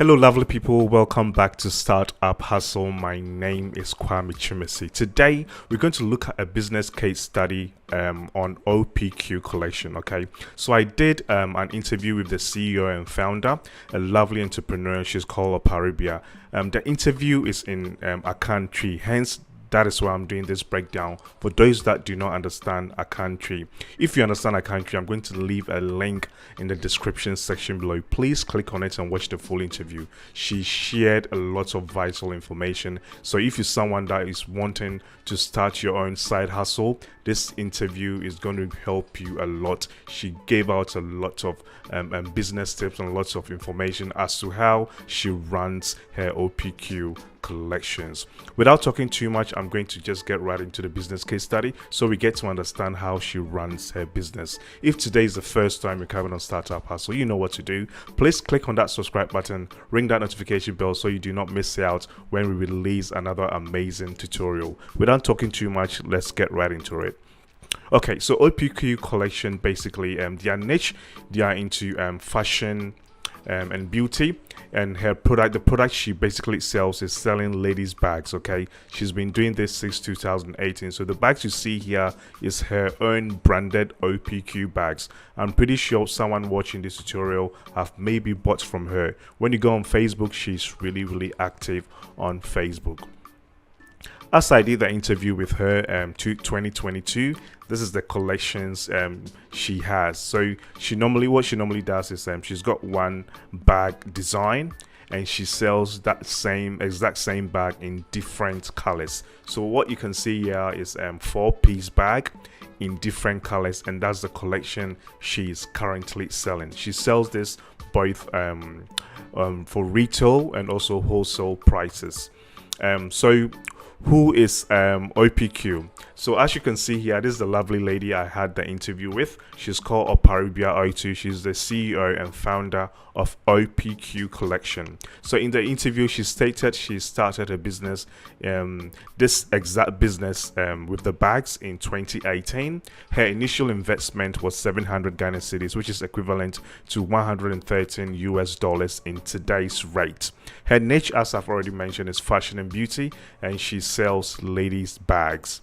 Hello lovely people, welcome back to Startup Hustle. My name is Kwame Chimisi. Today we're going to look at a business case study on OPQ Collection. Okay, so I did an interview with the CEO and founder, a lovely entrepreneur. She's called Oparebea. The interview is in Akan Twi, hence that is why I'm doing this breakdown for those that do not understand Akan Twi. If you understand Akan Twi, I'm going to leave a link in the description section below. Please click on it and watch the full interview. She shared a lot of vital information. So if you're someone that is wanting to start your own side hustle, this interview is going to help you a lot. She gave out a lot of business tips and lots of information as to how she runs her OPQ collections. Without talking too much, I'm going to just get right into the business case study so we get to understand how she runs her business. If today is the first time you're coming on Startup Hustle, you know what to do. Please click on that subscribe button, ring that notification bell so you do not miss out when we release another amazing tutorial. Without talking too much, let's get right into it. Okay, so OPQ Collection, basically their niche, they are into fashion and beauty, and her product, the product she basically sells is selling ladies bags. Okay, she's been doing this since 2018. So the bags you see here is her own branded OPQ bags. I'm pretty sure someone watching this tutorial have maybe bought from her. When you go on Facebook, she's really active on Facebook. As I did the interview with her 2022, this is the collections she has. So what she normally does is she's got one bag design and she sells that exact same bag in different colors. So what you can see here is 4-piece bag in different colors, and that's the collection she's currently selling. She sells this both for retail and also wholesale prices. So who is OPQ? So as you can see here, this is the lovely lady I had the interview with. She's called Oparebea Otu. She's the CEO and founder of OPQ Collection. So in the interview, she stated she started a business, this exact business with the bags in 2018. Her initial investment was 700 Ghana cedis, which is equivalent to 113 US dollars in today's rate. Her niche, as I've already mentioned, is fashion and beauty, and she sells ladies bags.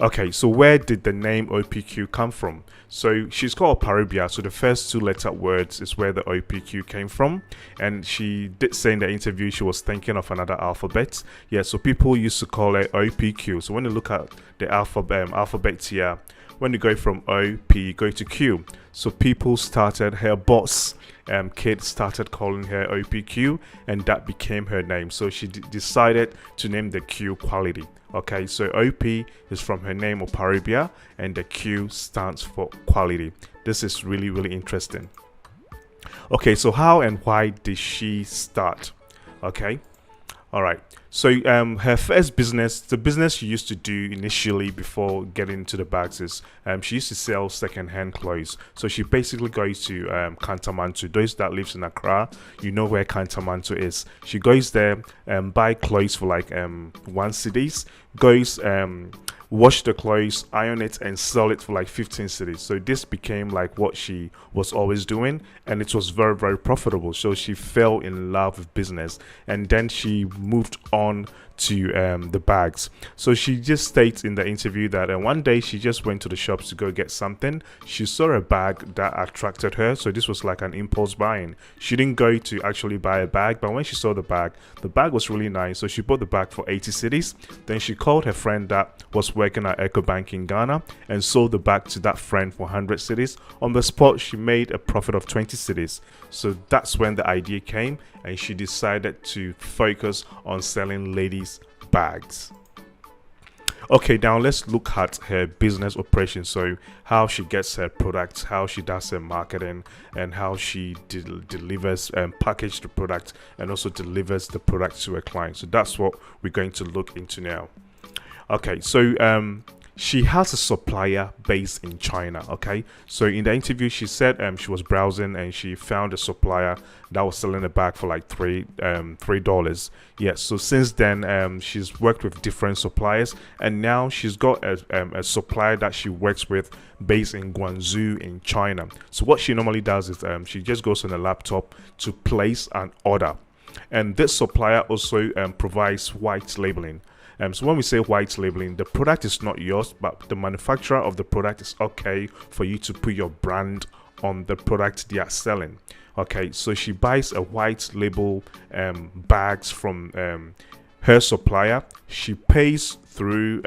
Okay, so where did the name OPQ come from? So she's called Oparebea, so the first 2-letter words is where the OPQ came from, and she did say in the interview she was thinking of another alphabet. Yeah, so people used to call it OPQ. So when you look at the alphabet here, when you go from O, P, go to Q. So people started, her boss, kid started calling her OPQ, and that became her name. So she decided to name the Q quality. Okay, so OP is from her name Oparebea, and the Q stands for quality. This is really interesting. Okay, so how and why did she start? Okay, all right. So her first business, the business she used to do initially before getting into the bags, is she used to sell second-hand clothes. So she basically goes to Kantamanto. Those that lives in Accra, you know where Kantamanto is. She goes there and buy clothes for like 1 cedis, goes wash the clothes, iron it, and sell it for like 15 cedis. So this became like what she was always doing, and it was very profitable. So she fell in love with business, and then she moved on to the bags. So she just states in the interview that one day she just went to the shops to go get something. She saw a bag that attracted her, so this was like an impulse buying. She didn't go to actually buy a bag, but when she saw the bag was really nice, so she bought the bag for 80 cedis. Then she called her friend that was working at Ecobank in Ghana and sold the bag to that friend for 100 cedis. On the spot, she made a profit of 20 cedis. So that's when the idea came, and she decided to focus on selling ladies bags. Okay, now let's look at her business operation. So how she gets her products, how she does her marketing, and how she delivers and package the product, and also delivers the product to her client. So that's what we're going to look into now. Okay, so she has a supplier based in China. Okay, so in the interview she said she was browsing and she found a supplier that was selling a bag for like $3. Yes, so since then she's worked with different suppliers, and now she's got a supplier that she works with based in Guangzhou in China. So what she normally does is she just goes on a laptop to place an order. And this supplier also provides white labeling. So when we say white labeling, the product is not yours, but the manufacturer of the product is okay for you to put your brand on the product they are selling. Okay, so she buys a white label bags from her supplier. She pays through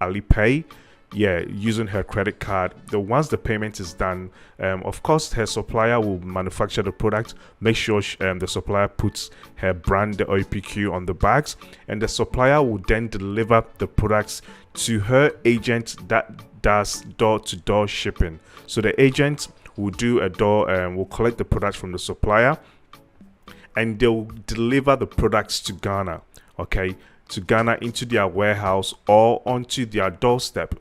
Alipay, using her credit card. Once the payment is done, of course her supplier will manufacture the product, make sure the supplier puts her brand, the OPQ, on the bags, and the supplier will then deliver the products to her agent that does door-to-door shipping. So the agent will do a will collect the products from the supplier, and they'll deliver the products to Ghana, to Ghana, into their warehouse or onto their doorstep.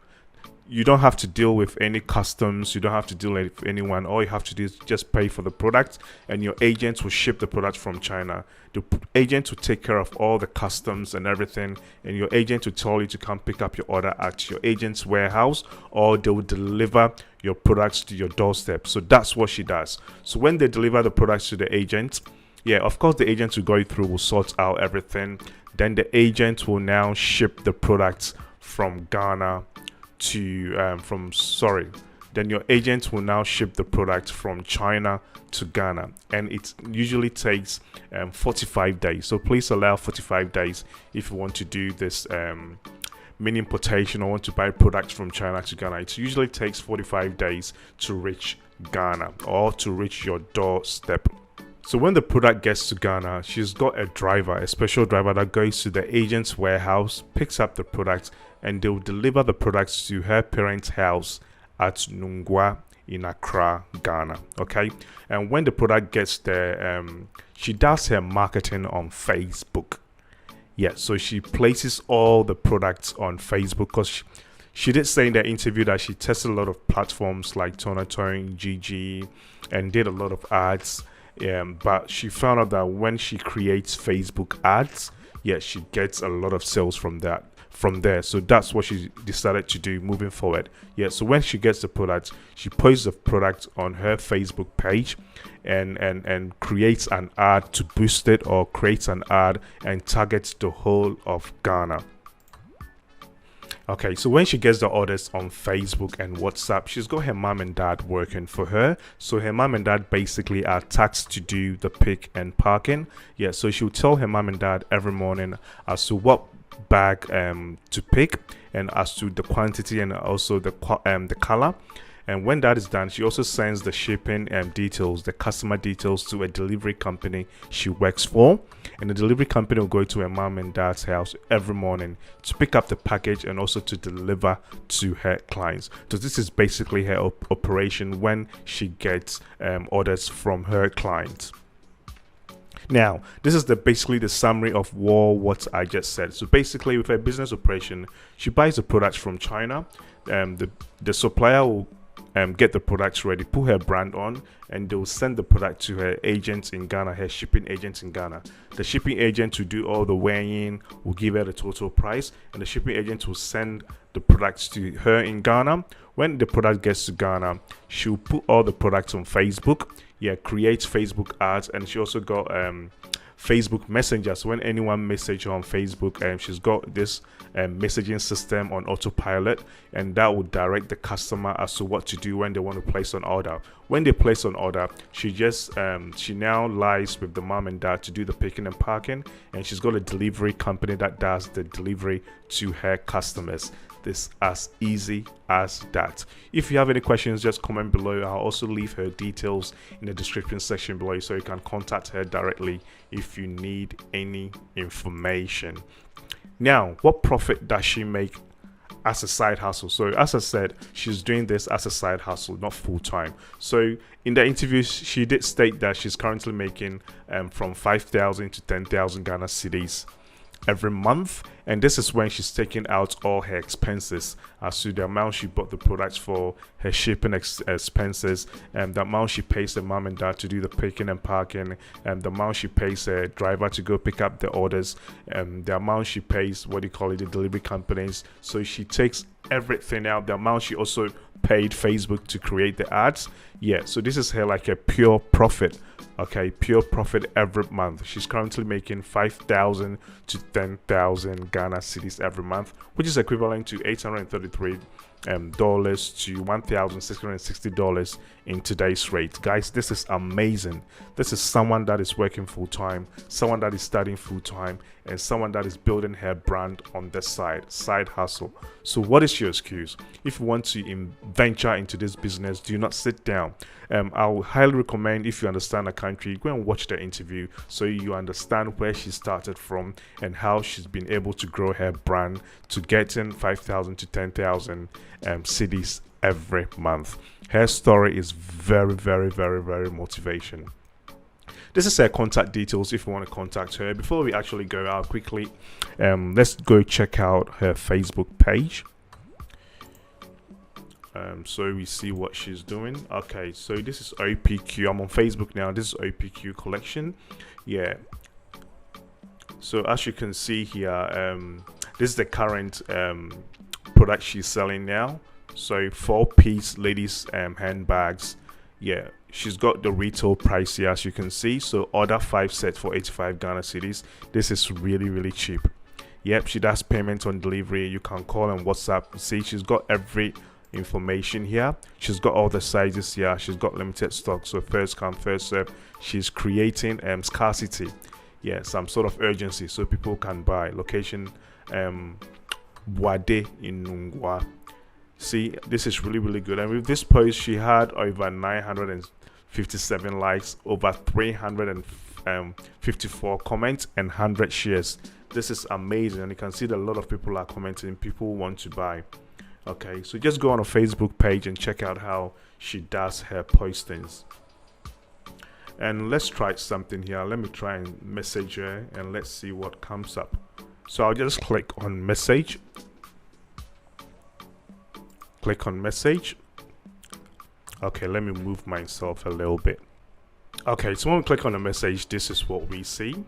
You don't have to deal with any customs, you don't have to deal with anyone. All you have to do is just pay for the product, and your agent will ship the product from China. The agent will take care of all the customs and everything, and your agent will tell you to come pick up your order at your agent's warehouse, or they will deliver your products to your doorstep. So that's what she does. So when they deliver the products to the agent, of course the agent will go through, will sort out everything. Then the agent will now ship the products from Ghana to then your agent will now ship the product from China to Ghana, and it usually takes 45 days. So please allow 45 days if you want to do this mini importation or want to buy products from China to Ghana. It usually takes 45 days to reach Ghana or to reach your doorstep. So when the product gets to Ghana, she's got a special driver that goes to the agent's warehouse, picks up the product, and they'll deliver the products to her parents' house at Nungwa in Accra, Ghana. And when the product gets there, she does her marketing on Facebook. So she places all the products on Facebook, because she did say in the interview that she tested a lot of platforms like Tonatone, GG, and did a lot of ads. But she found out that when she creates Facebook ads, she gets a lot of sales from there. So that's what she decided to do moving forward. So when she gets the product, she posts the product on her Facebook page and creates an ad to boost it, or creates an ad and targets the whole of Ghana. So when she gets the orders on Facebook and WhatsApp, she's got her mom and dad working for her. So her mom and dad basically are tasked to do the pick and packing. So she'll tell her mom and dad every morning as to what bag to pick, and as to the quantity, and also the color. And when that is done, she also sends the shipping details, the customer details, to a delivery company she works for. And the delivery company will go to her mom and dad's house every morning to pick up the package and also to deliver to her clients. So this is basically her operation when she gets orders from her clients. Now, this is basically the summary of what I just said. So basically, with her business operation, she buys the products from China. The supplier will get the products ready, put her brand on, and they'll send the product to her agents in Ghana, her shipping agents in Ghana. The shipping agent will do all the weighing, will give her the total price, and the shipping agent will send the products to her in Ghana. When the product gets to Ghana, she'll put all the products on Facebook, create Facebook ads, and she also got Facebook Messenger. So when anyone message her on Facebook, she's got this messaging system on autopilot, and that will direct the customer as to what to do when they want to place an order. When they place an order, she now lies with the mom and dad to do the picking and packing, and she's got a delivery company that does the delivery to her customers. This as easy as that. If you have any questions, just comment below. I'll also leave her details in the description section below, so you can contact her directly if you need any information. Now, what profit does she make as a side hustle? So as I said, she's doing this as a side hustle, not full-time. So in the interview, she did state that she's currently making from 5,000 to 10,000 Ghana cedis every month, and this is when she's taking out all her expenses as to the amount she bought the products for, her shipping expenses, and the amount she pays the mom and dad to do the picking and packing, and the amount she pays her driver to go pick up the orders, and the amount she pays the delivery companies. So she takes everything out, the amount she also paid Facebook to create the ads. Yeah, so this is her like a pure profit. Okay, pure profit every month. She's currently making 5,000 to 10,000 Ghana cedis every month, which is equivalent to $833 to $1,660 in today's rate. Guys, this is amazing. This is someone that is working full-time, someone that is studying full-time, and someone that is building her brand on the side hustle. So what is your excuse? If you want to venture into this business, do not sit down. I would highly recommend, if you understand Akan Twi, go and watch the interview so you understand where she started from and how she's been able to grow her brand to getting 5,000 to 10,000 cedis every month. Her story is very, very, very, very motivation. This is her contact details if you want to contact her. Before we actually go out quickly, let's go check out her Facebook page. So we see what she's doing. Okay, so this is OPQ. I'm on Facebook now. This is OPQ collection. Yeah. So as you can see here, this is the current product she's selling now. So 4-piece ladies handbags. Yeah, she's got the retail price here, as you can see. So order 5 sets for 85 Ghana cedis. This is really, really cheap. Yep, she does payment on delivery. You can call and WhatsApp. See, she's got every information here. She's got all the sizes here. She's got limited stock, so first come first serve. She's creating scarcity, yeah, some sort of urgency so people can buy. Location Boade in Nungwa. See, this is really, really good. And with this post, she had over 957 likes, over 354 comments, and 100 shares. This is amazing, and you can see that a lot of people are commenting. People want to buy. Okay, so just go on a Facebook page and check out how she does her postings. And let's try something here. Let me try and message her and let's see what comes up. So I'll just click on message. Click on message. Okay, let me move myself a little bit. Okay, so when we click on the message, this is what we see.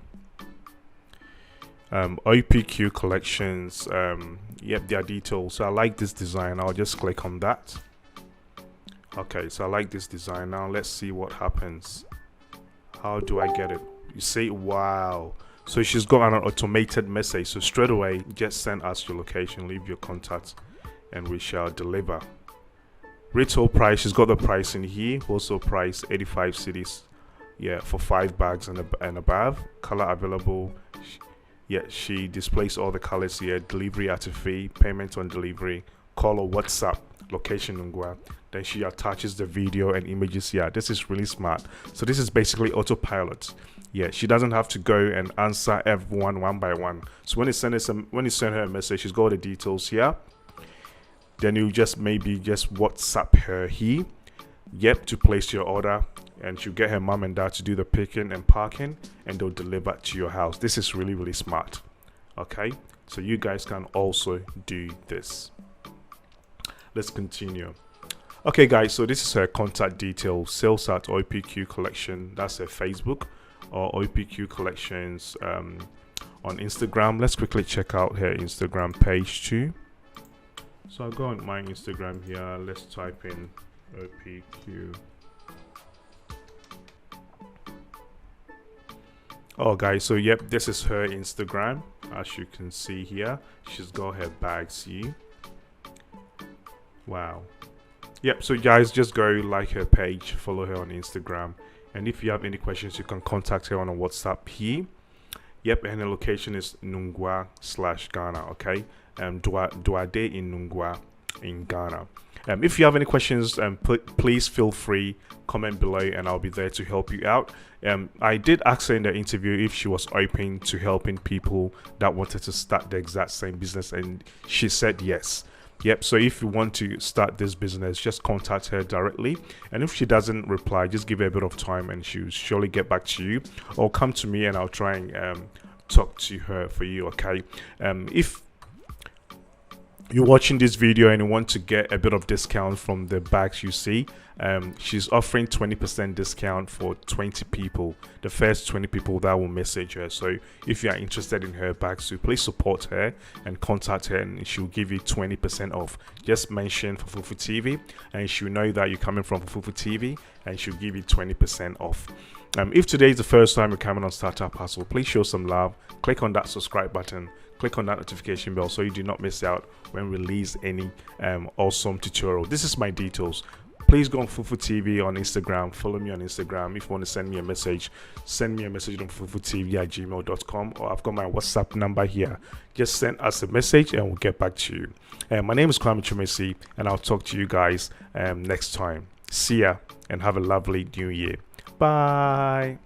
OPQ collections, yep, their details. So I like this design. I'll just click on that. Okay, so I like this design. Now let's see what happens. How do I get it? You see, wow. So she's got an automated message. So straight away, just send us your location, leave your contact, and we shall deliver. Retail price, she's got the price in here. Also price 85 cedis, yeah, for 5 bags and above. Color available. Yeah, she displays all the colors here. Delivery at a fee, payment on delivery, call or WhatsApp, location Nungwa. Then she attaches the video and images here. This is really smart. So this is basically autopilot. Yeah, she doesn't have to go and answer everyone one by one. So when you send her a message, she's got all the details here. Then you just WhatsApp her here. Yep, to place your order, and she'll get her mom and dad to do the picking and packing, and they'll deliver to your house. This is really, really smart. Okay, so you guys can also do this. Let's continue. Okay guys, so this is her contact details. Sales at OPQ collection. That's her Facebook, or OPQ collections on Instagram. Let's quickly check out her Instagram page too. So I'll go on my Instagram here. Let's type in OPQ. Oh guys, so yep, this is her Instagram. As you can see here, she's got her bags here. Wow. Yep, so guys, just go like her page, follow her on Instagram, and if you have any questions, you can contact her on a WhatsApp here. Yep, and her location is Nungwa/Ghana. Okay, Duade in Nungwa in Ghana. If you have any questions, please feel free, comment below, and I'll be there to help you out. I did ask her in the interview if she was open to helping people that wanted to start the exact same business, and she said yes. Yep, so if you want to start this business, just contact her directly, and if she doesn't reply, just give her a bit of time and she'll surely get back to you, or come to me and I'll try and talk to her for you. Okay, you're watching this video and you want to get a bit of discount from the bags you see, she's offering 20% discount for 20 people, the first 20 people that will message her. So if you are interested in her bags, so please support her and contact her, and she'll give you 20% off. Just mention Fufufu TV and she'll know that you're coming from Fufufu TV, and she'll give you 20% off. If today is the first time you're coming on Startup Hustle, please show some love. Click on that subscribe button, click on that notification bell so you do not miss out when we release any awesome tutorial. This is my details. Please go on Fufu TV on Instagram. Follow me on Instagram. If you want to send me a message, send me a message on fufutv@gmail.com, or I've got my WhatsApp number here. Just send us a message and we'll get back to you. My name is Kwame Chumesi, and I'll talk to you guys next time. See ya and have a lovely new year. Bye.